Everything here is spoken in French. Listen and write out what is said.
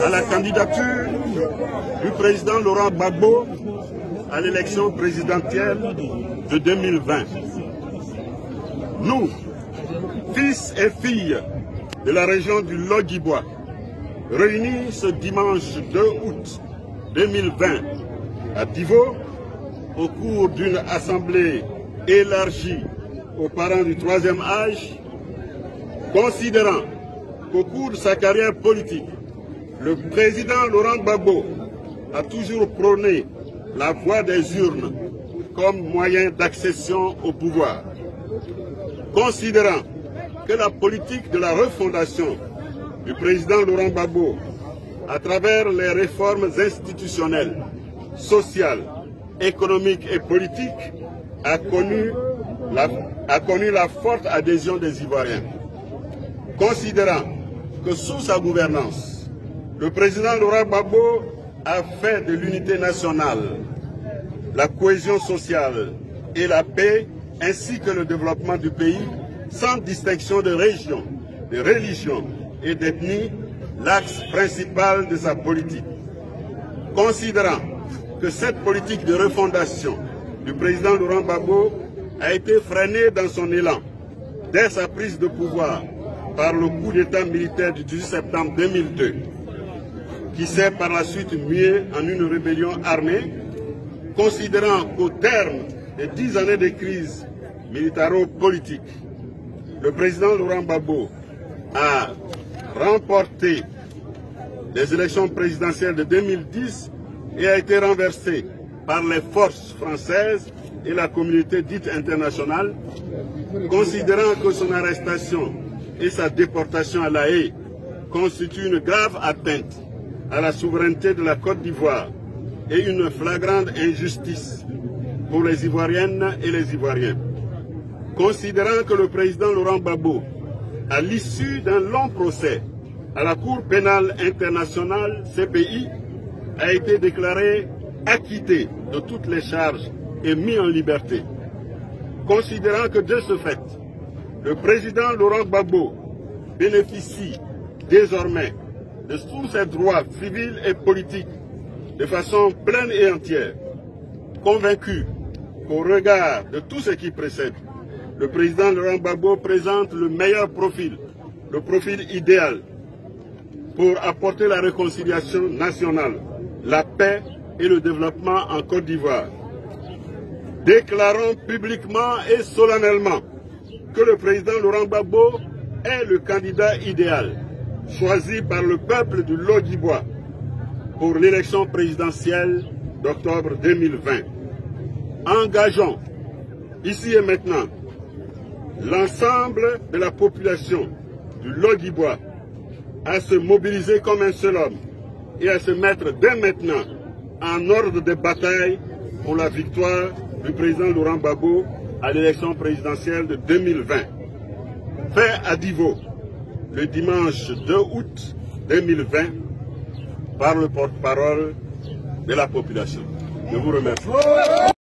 à la candidature du président Laurent Gbagbo à l'élection présidentielle de 2020. Nous, fils et filles de la région du Lodjibois, réunis ce dimanche 2 août 2020 à Divo, au cours d'une assemblée élargie aux parents du troisième âge, considérant qu'au cours de sa carrière politique, le président Laurent Gbagbo a toujours prôné la voie des urnes comme moyen d'accession au pouvoir. Considérant que la politique de la refondation du président Laurent Gbagbo, à travers les réformes institutionnelles, sociales, économiques et politiques, a connu la forte adhésion des Ivoiriens. Considérant que sous sa gouvernance, le président Laurent Gbagbo a fait de l'unité nationale, la cohésion sociale et la paix, ainsi que le développement du pays, sans distinction de région, de religion et d'ethnie, l'axe principal de sa politique. Considérant que cette politique de refondation du président Laurent Gbagbo a été freinée dans son élan dès sa prise de pouvoir par le coup d'État militaire du 18 septembre 2002, qui s'est par la suite mué en une rébellion armée, considérant qu'au terme de 10 années de crise militaro-politique, le président Laurent Gbagbo a remporté les élections présidentielles de 2010 et a été renversé par les forces françaises et la communauté dite internationale, considérant que son arrestation et sa déportation à La Haye constituent une grave atteinte à la souveraineté de la Côte d'Ivoire et une flagrante injustice pour les Ivoiriennes et les Ivoiriens. Considérant que le président Laurent Gbagbo, à l'issue d'un long procès à la Cour pénale internationale, CPI, a été déclaré acquitté de toutes les charges et mis en liberté. Considérant que de ce fait, le président Laurent Gbagbo bénéficie désormais de tous ses droits civils et politiques de façon pleine et entière, convaincu qu'au regard de tout ce qui précède, le président Laurent Gbagbo présente le meilleur profil, le profil idéal pour apporter la réconciliation nationale, la paix et le développement en Côte d'Ivoire. Déclarons publiquement et solennellement que le président Laurent Gbagbo est le candidat idéal choisi par le peuple du Lodjibois pour l'élection présidentielle d'octobre 2020. Engageons ici et maintenant l'ensemble de la population du Lodjibois à se mobiliser comme un seul homme et à se mettre dès maintenant en ordre de bataille pour la victoire du président Laurent Gbagbo à l'élection présidentielle de 2020. Fait à Divo le dimanche 2 août 2020 par le porte-parole de la population. Je vous remercie.